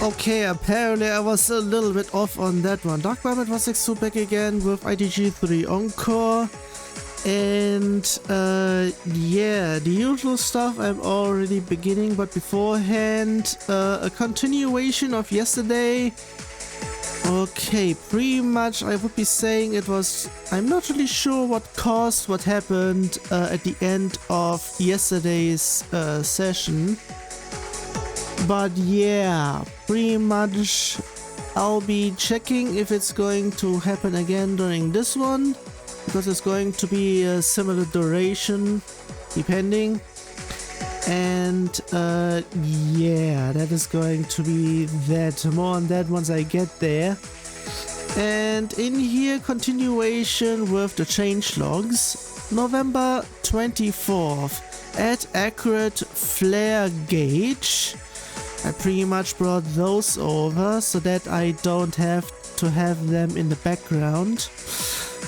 Okay, apparently I was a little bit off on that one. Dark Violet 162 back again with ITG 3 Encore. And yeah, the usual stuff I'm already beginning, but beforehand, a continuation of yesterday. Okay, pretty much I would be saying it was, I'm not really sure what caused what happened at the end of yesterday's session. But yeah, pretty much I'll be checking if it's going to happen again during this one, because it's going to be a similar duration depending. And yeah, that is going to be that. More on that once I get there. And in here, continuation with the changelogs. November 24th, add accurate flare gauge. I pretty much brought those over so that I don't have to have them in the background.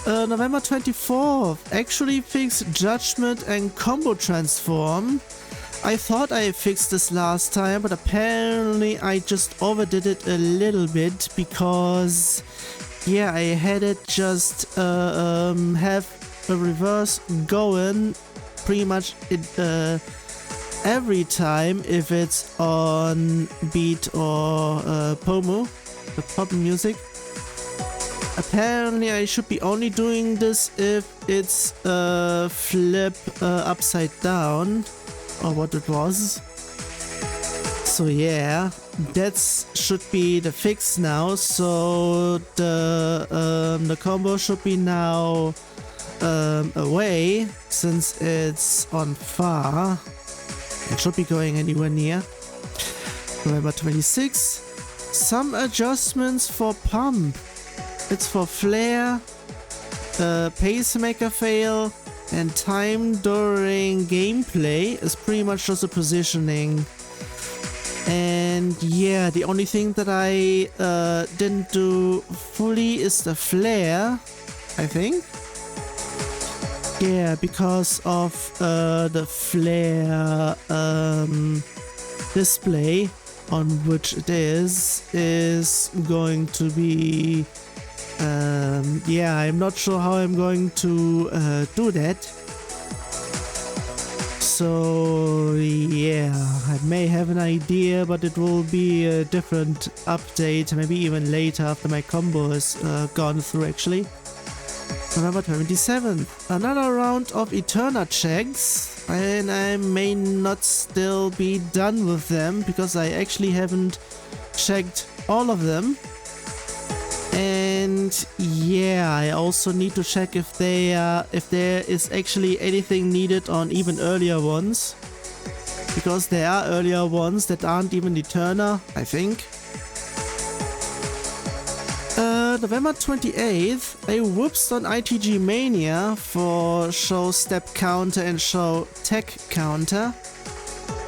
November 24th, actually fixed judgment and combo transform. I thought I fixed this last time, but apparently I just overdid it a little bit because, yeah, I had it just have a reverse going pretty much every time if it's on beat or Pomu, the pop music. Apparently I should be only doing this if it's flip upside down, or what it was. So yeah, that should be the fix now. So the combo should be now away, since it's on far. It should be going anywhere near. November 26. Some adjustments for pump. It's for flare, pacemaker fail, and time during gameplay is pretty much just a positioning. And yeah, the only thing that I didn't do fully is the flare, I think. Yeah, because of the flare display on which it is going to be yeah, I'm not sure how I'm going to do that. So yeah, I may have an idea, but it will be a different update, maybe even later after my combo is gone through actually. November 27th, another round of Eterna checks, and I may not still be done with them because I actually haven't checked all of them. And yeah, I also need to check if there is actually anything needed on even earlier ones, because there are earlier ones that aren't even Eterna, I think. November 28th, I whooped on ITG Mania for show step counter and show tech counter.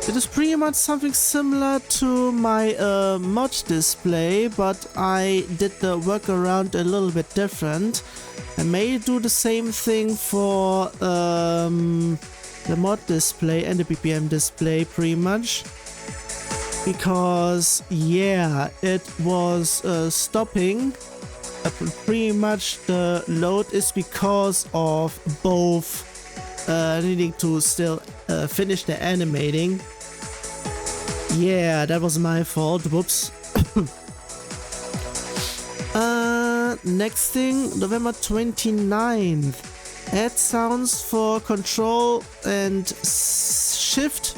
It is pretty much something similar to my mod display, but I did the workaround a little bit different. I may do the same thing for the mod display and the BPM display pretty much. Because yeah, it was stopping. Pretty much the load is because of both needing to still finish the animating. Yeah, that was my fault. Whoops. Next thing, November 29th. Add sounds for control and shift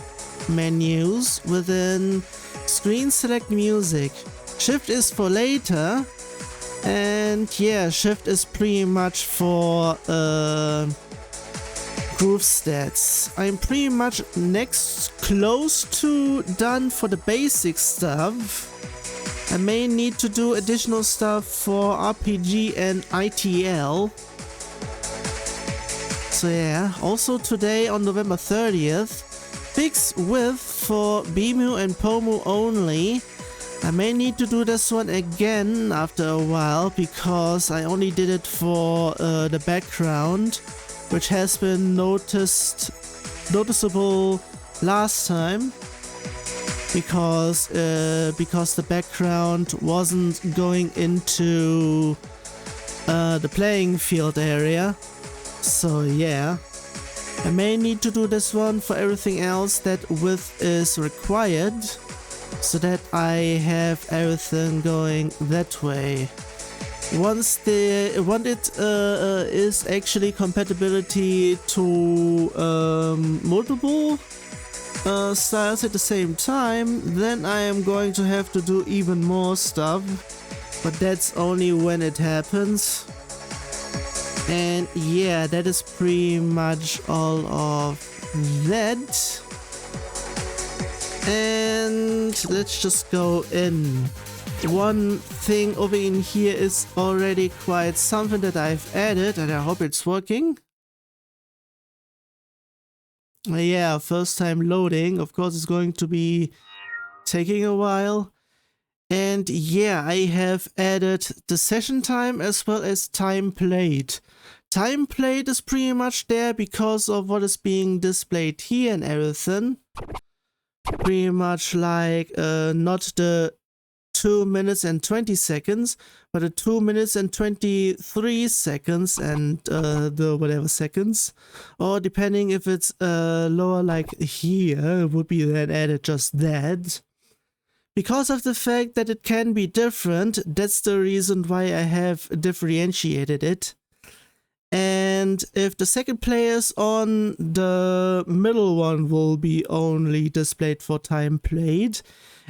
menus within screen select music. Shift is for later. And yeah, shift is pretty much for groove stats. I'm pretty much close to done for the basic stuff. I may need to do additional stuff for RPG and ITL. So yeah, also today on November 30th, fix width for BMU and POMU only. I may need to do this one again after a while, because I only did it for the background, which has been noticeable last time. because the background wasn't going into the playing field area. So yeah, I may need to do this one. For everything else, that width is required so that I have everything going that way. Once it is actually compatibility to multiple styles at the same time, then I am going to have to do even more stuff, but that's only when it happens. And yeah, that is pretty much all of that. And let's just go in. One thing over in here is already quite something that I've added, and I hope it's working. Yeah, first time loading. Of course, it's going to be taking a while. And yeah, I have added the session time as well as time played. Time played is pretty much there because of what is being displayed here and everything. Pretty much like not the 2 minutes and 20 seconds, but the 2 minutes and 23 seconds and the whatever seconds, or depending if it's lower like here, it would be then added just that. Because of the fact that it can be different, that's the reason why I have differentiated it. And if the second player is on, the middle one will be only displayed for time played.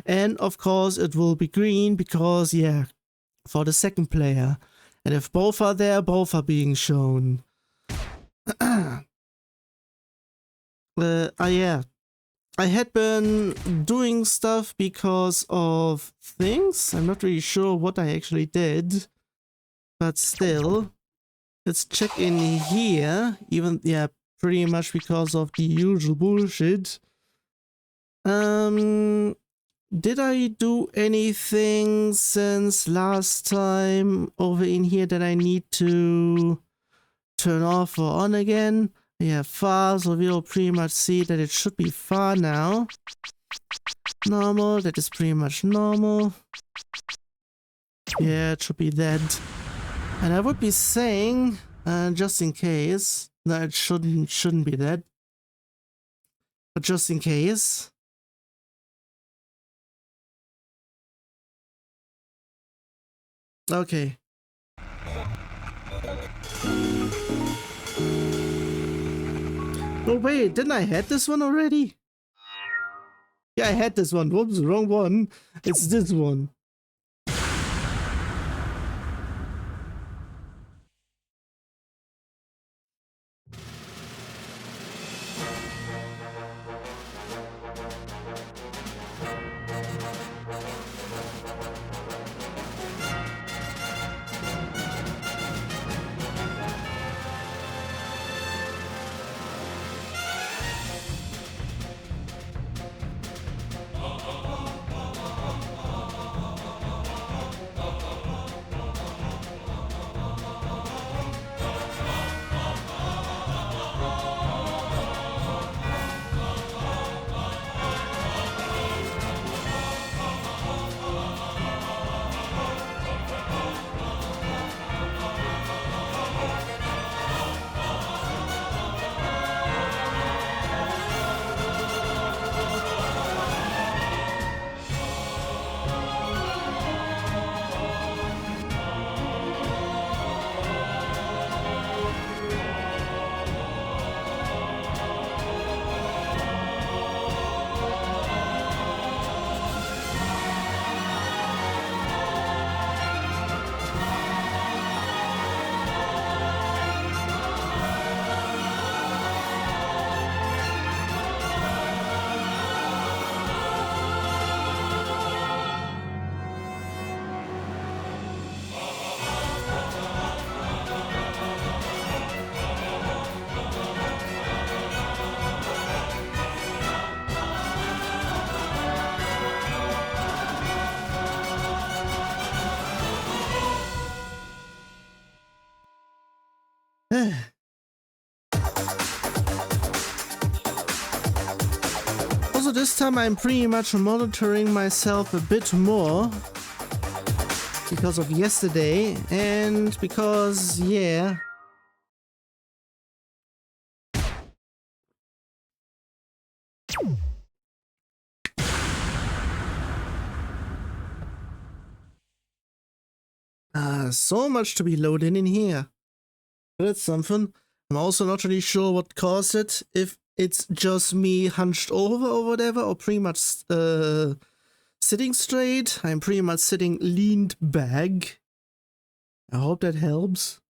And of course it will be green because, yeah, for the second player. And if both are there, both are being shown. Yeah. I had been doing stuff because of things. I'm not really sure what I actually did. But still, let's check in here. Even, yeah, pretty much because of the usual bullshit. Did I do anything since last time over in here that I need to turn off or on again? Yeah, far, so we'll pretty much see that it should be far now. Normal, that is pretty much normal. Yeah, it should be that. And I would be saying, just in case, no, it shouldn't be that. But just in case. Okay. Oh wait, didn't I had this one already? Yeah, I had this one. Whoops, wrong one. It's this one. this time I'm pretty much monitoring myself a bit more because of yesterday and because, yeah. So much to be loaded in here. That's something. I'm also not really sure what caused it. If it's just me hunched over or whatever, or pretty much sitting straight. I'm pretty much sitting leaned back. I hope that helps.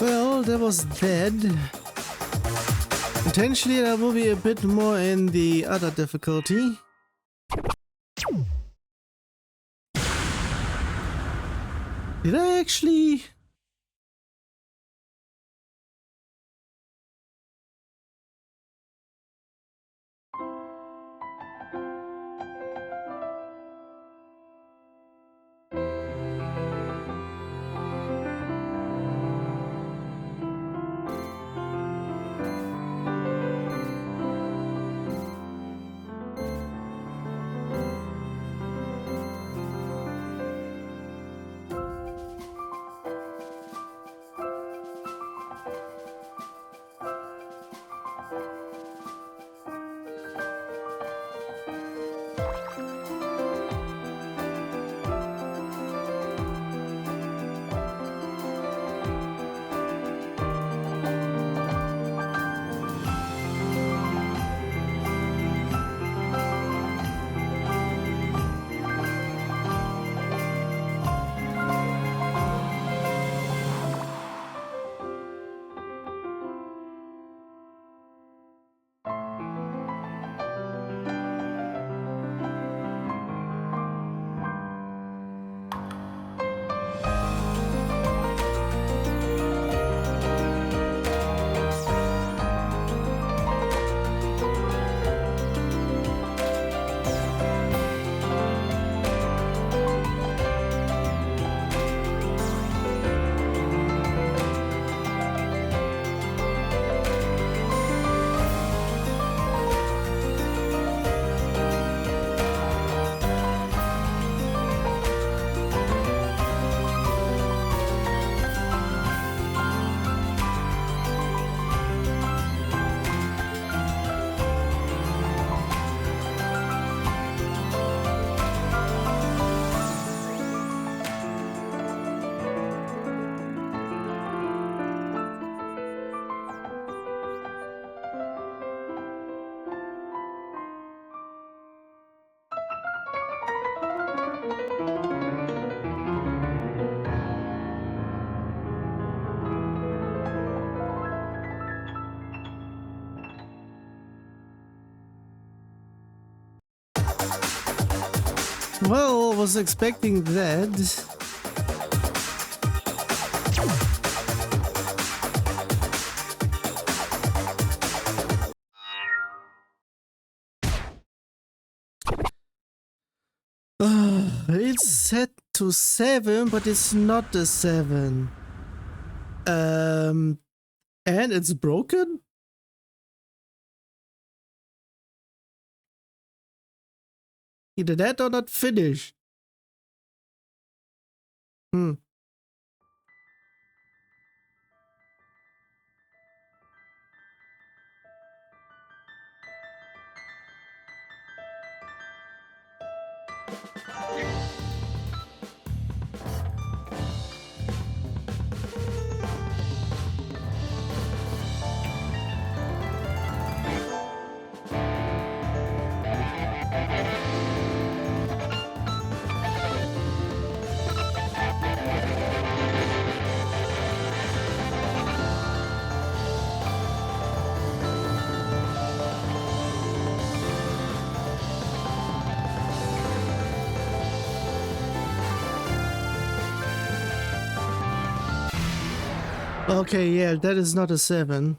Well, that was dead. Potentially there will be a bit more in the other difficulty. Did I actually... Well, was expecting that. It's set to 7, but it's not the 7. And it's broken? Either that or not finished. Okay, yeah, that is not a 7.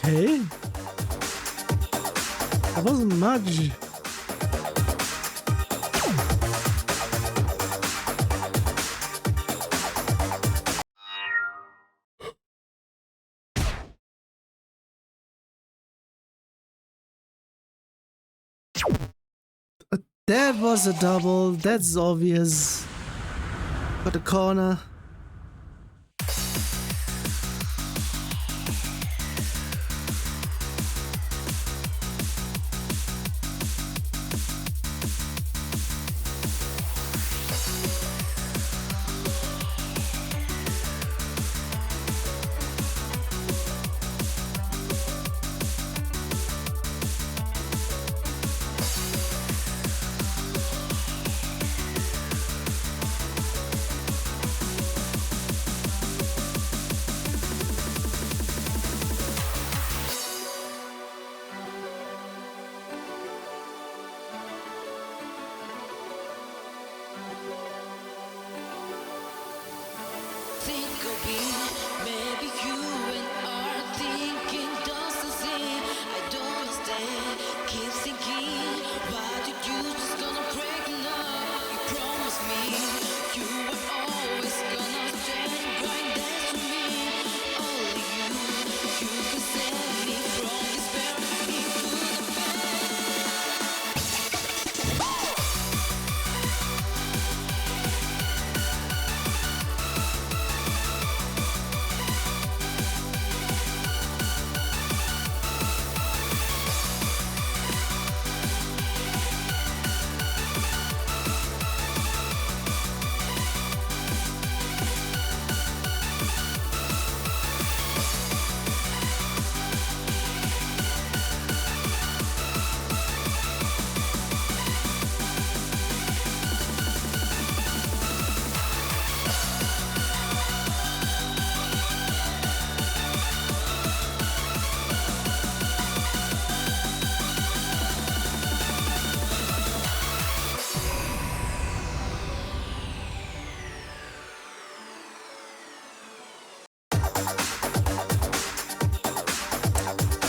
Okay. That wasn't much. That was a double, that's obvious. For the corner.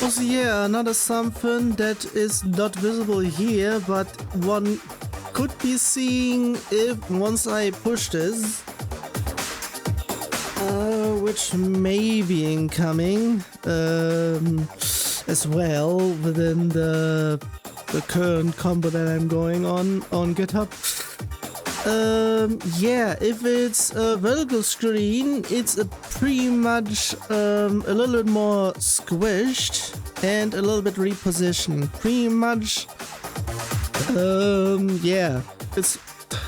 Also, yeah, another something that is not visible here, but one could be seeing if once I push this, which may be incoming as well within the current combo that I'm going on GitHub. Yeah, if it's a vertical screen, it's pretty much a little bit more squished and a little bit repositioned. Pretty much, yeah, it's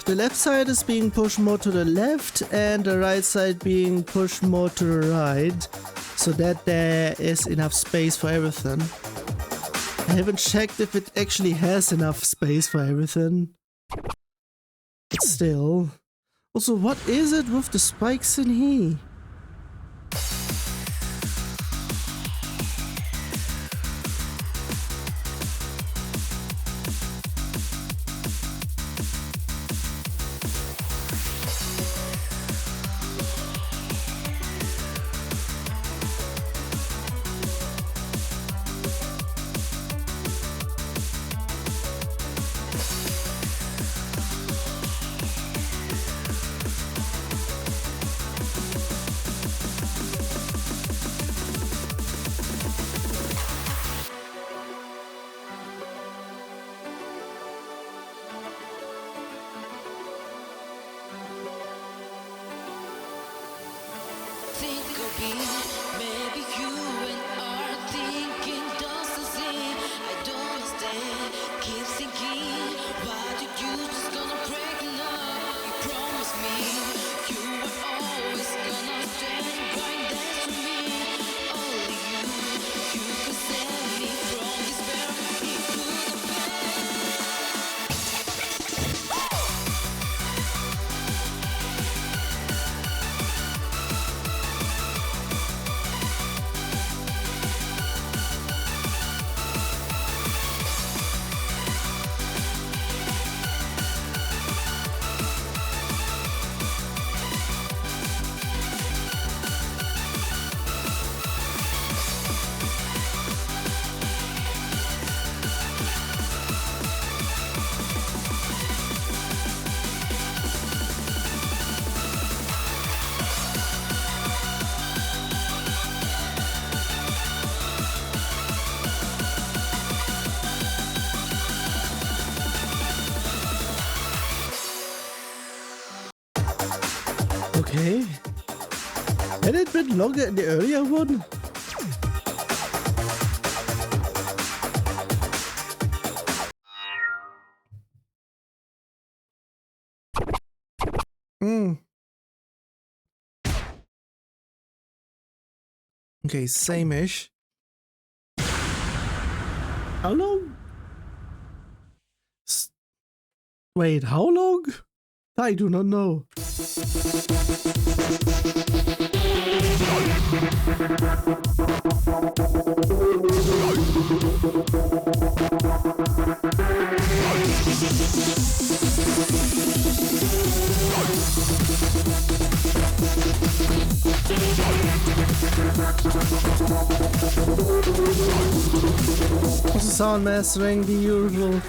the left side is being pushed more to the left and the right side being pushed more to the right, so that there is enough space for everything. I haven't checked if it actually has enough space for everything. But still. Also, what is it with the spikes in here? Okay. Had it been longer in the earlier one? Okay, same-ish. How long? Wait, how long? I do not know. sound mastering, the usual.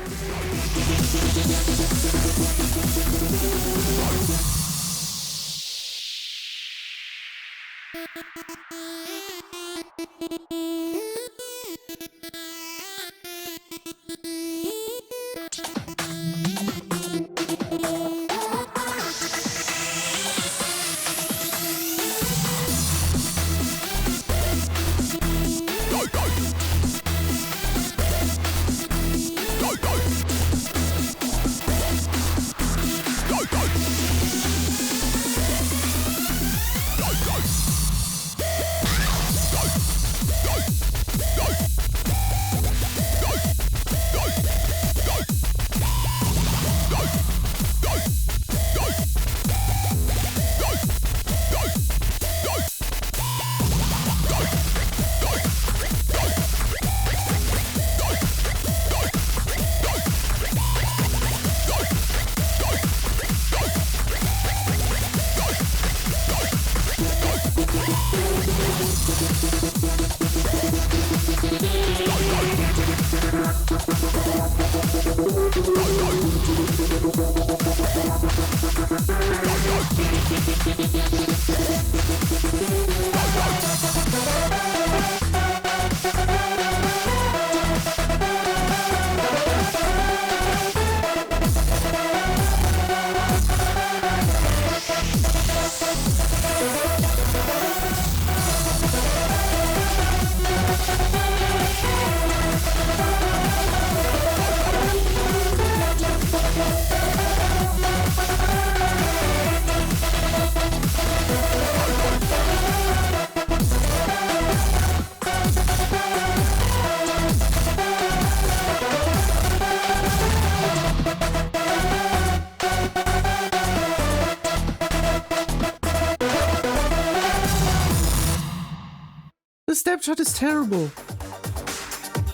The stepshot is terrible.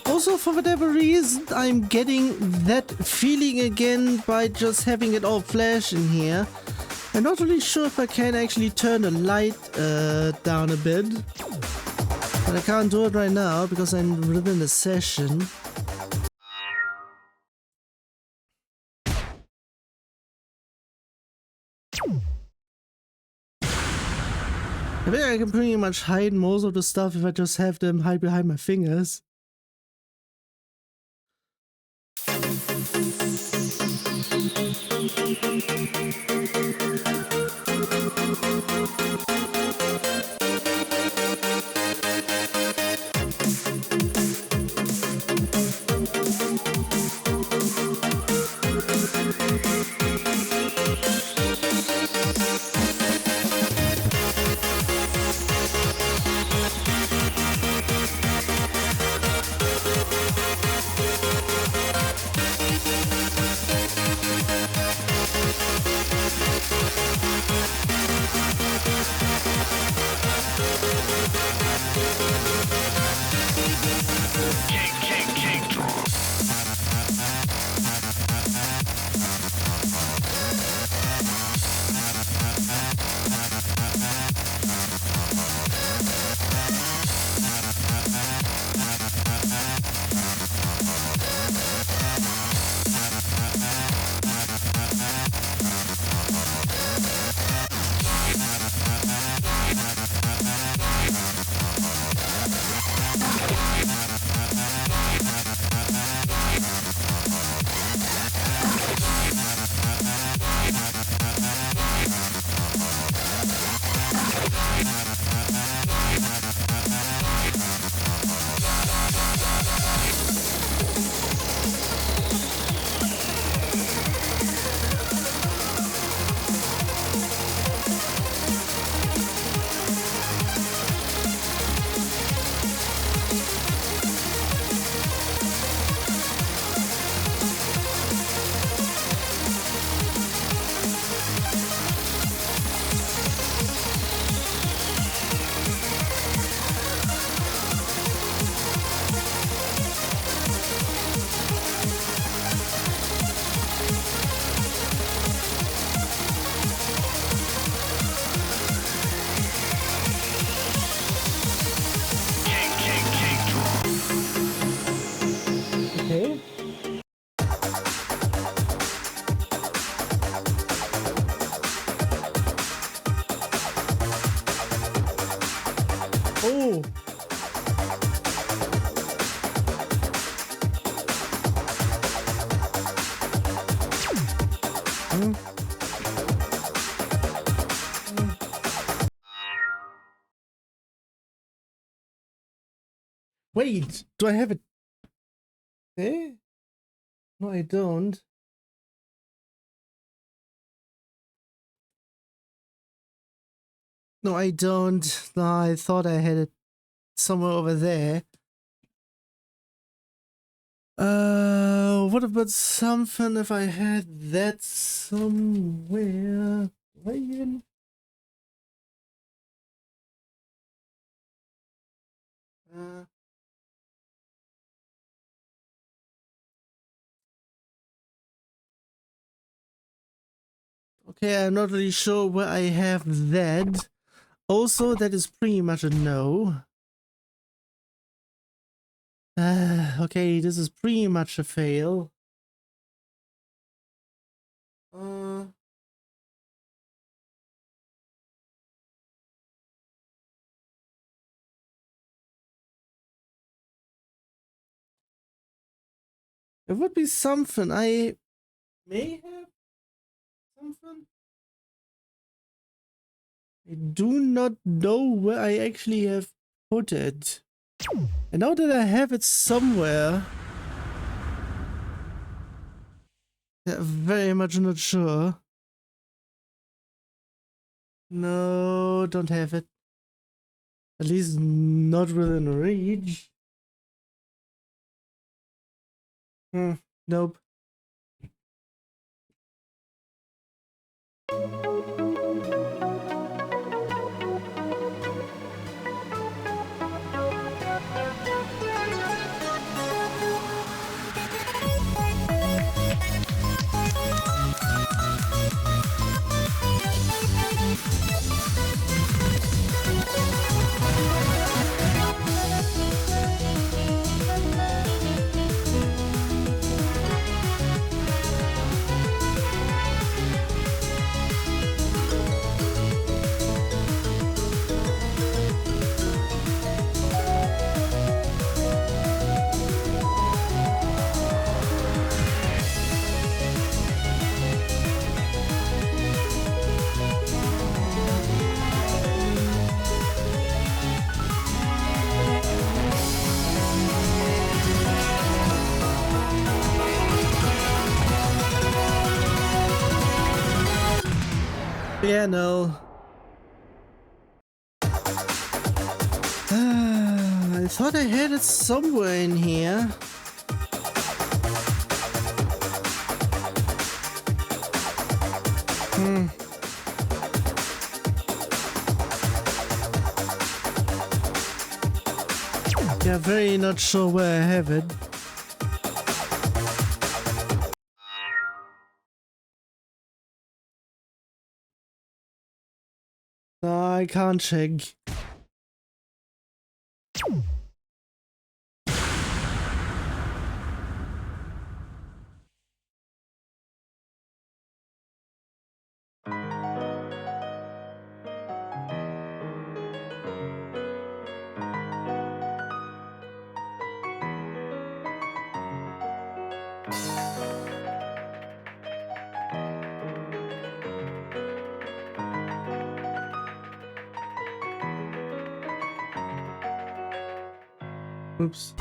Also, for whatever reason, I'm getting that feeling again by just having it all flash in here. I'm not really sure if I can actually turn the light down a bit. But I can't do it right now because I'm within a session. I think I can pretty much hide most of the stuff if I just have them hide behind my fingers. Wait, do I have it there? No, I don't. No, I don't. No, I thought I had it somewhere over there. What about something if I had that somewhere? Even? Okay, I'm not really sure where I have that. Also, that is pretty much a no. Okay, this is pretty much a fail. It would be something. I may have something. I do not know where I actually have put it. And now that I have it somewhere, I'm very much not sure. No, don't have it. At least not within reach. Nope. Yeah, no. I thought I had it somewhere in here. Yeah, very not sure where I have it. No, I can't check. Oops.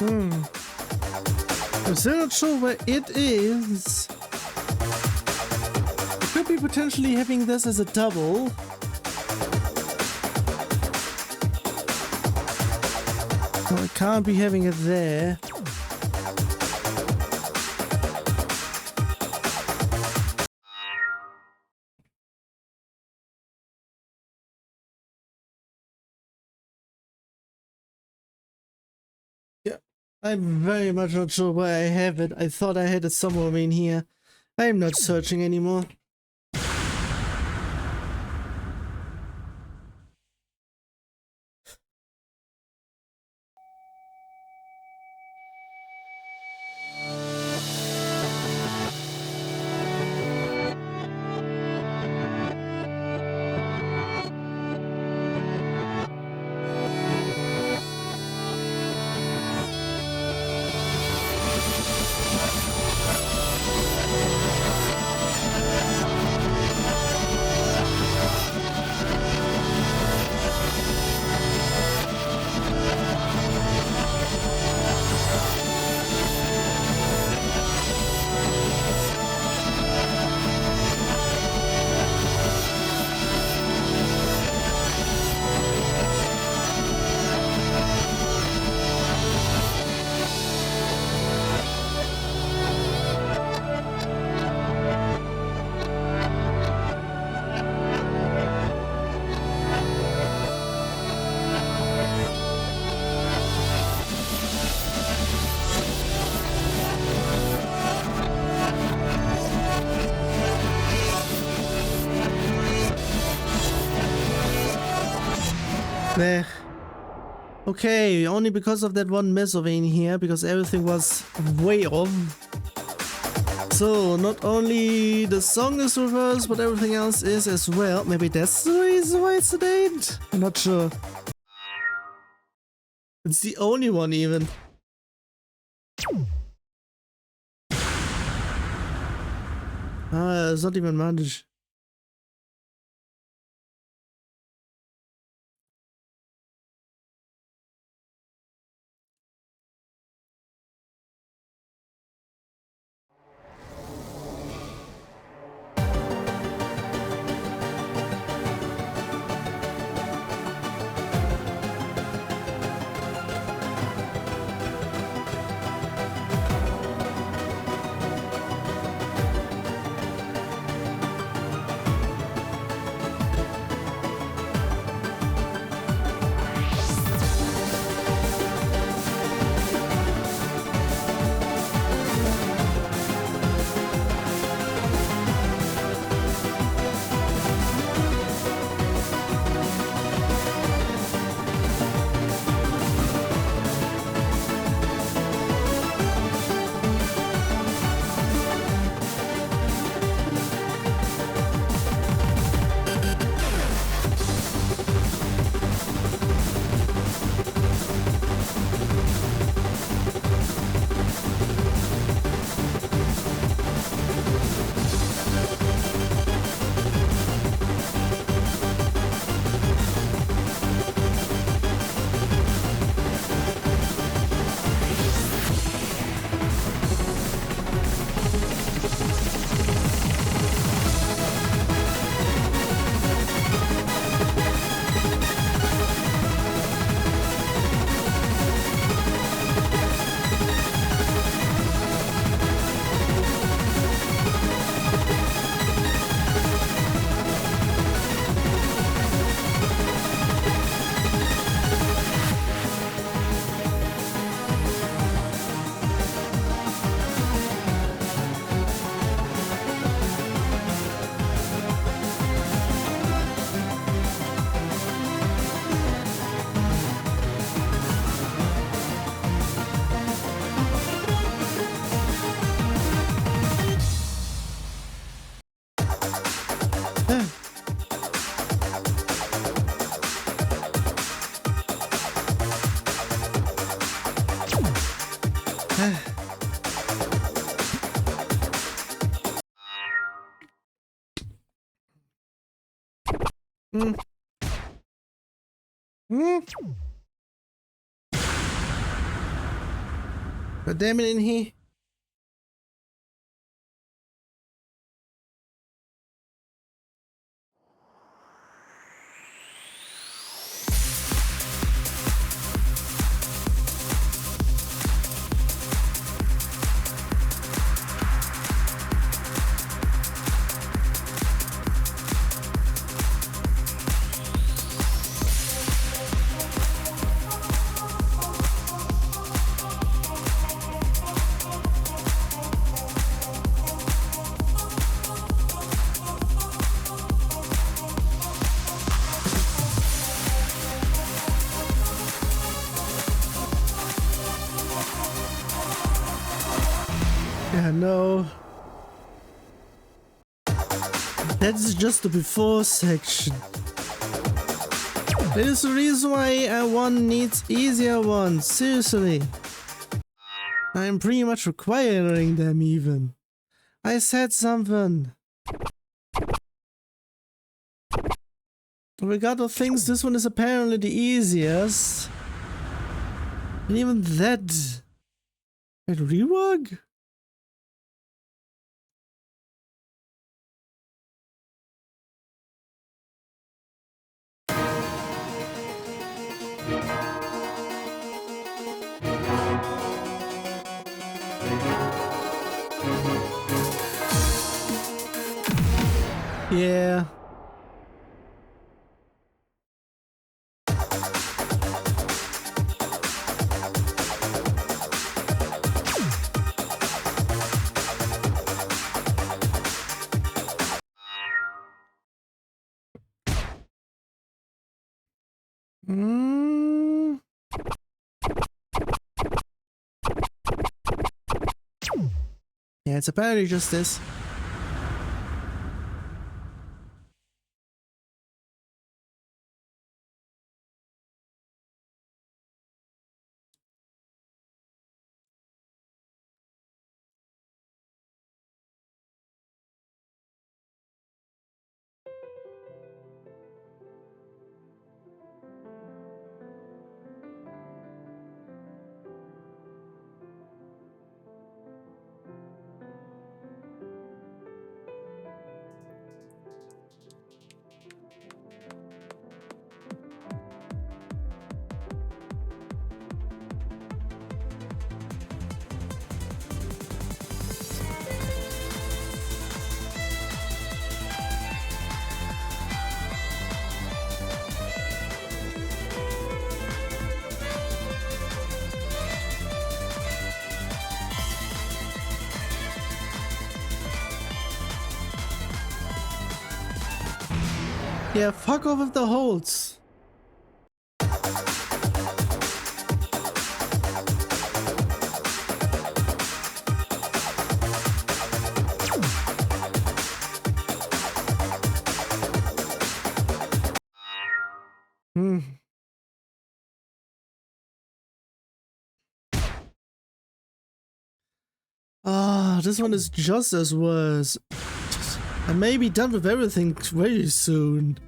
I'm still not sure where it is. I could be potentially having this as a double. No, I can't be having it there. I'm very much not sure where I have it. I thought I had it somewhere in here. I'm not searching anymore. There. Okay, only because of that one mesovein here, because everything was way off. So, not only the song is reversed, but everything else is as well. Maybe that's the reason why it's an 8? I'm not sure. It's the only one even. Ah, it's not even managed. God damn it, in here. Yeah, no. That's just the before section. That is the reason why one needs easier ones, seriously. I'm pretty much requiring them even. I said something. Regard of things, this one is apparently the easiest. And even that... Wait, Rework? Yeah. Yeah, it's apparently just this. Yeah, fuck off with the holds. Ah, this one is just as worse. I may be done with everything very soon.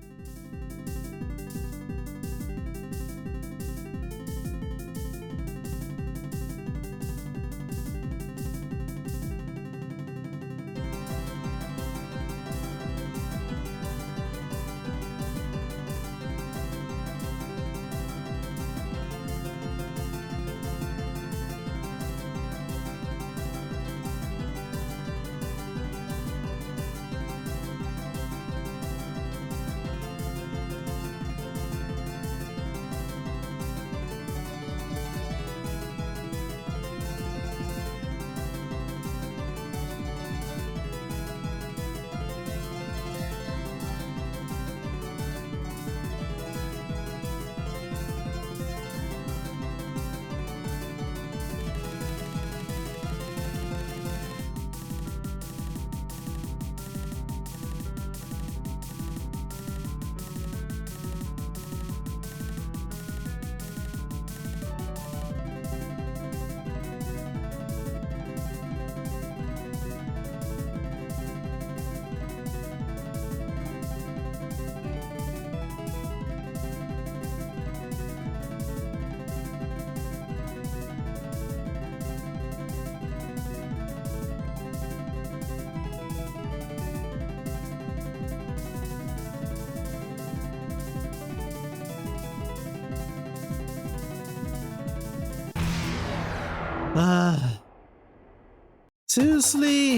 Seriously?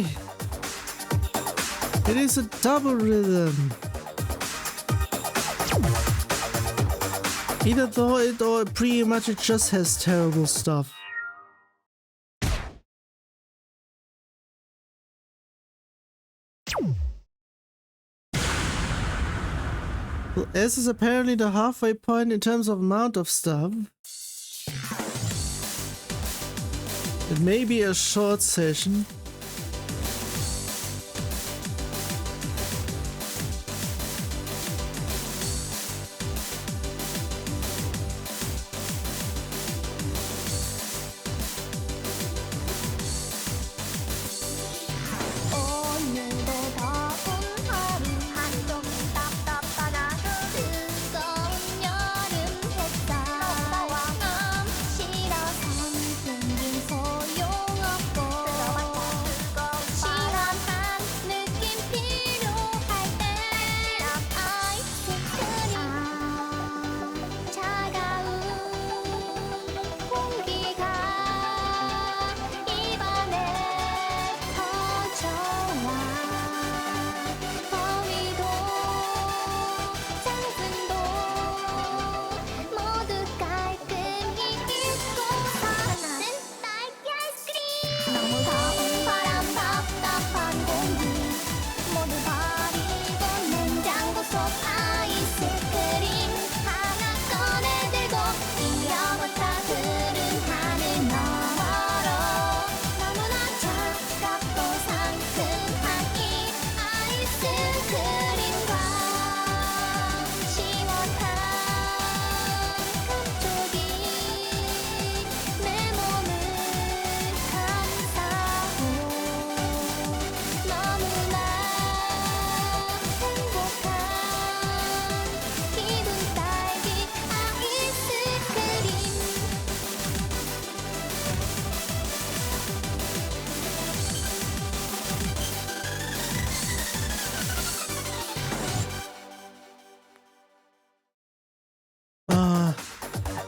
It is a double rhythm. Either though it or pretty much it just has terrible stuff. Well, S is apparently the halfway point in terms of amount of stuff. It may be a short session.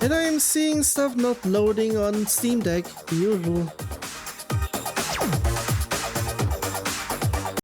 And I am seeing stuff not loading on Steam Deck, the usual.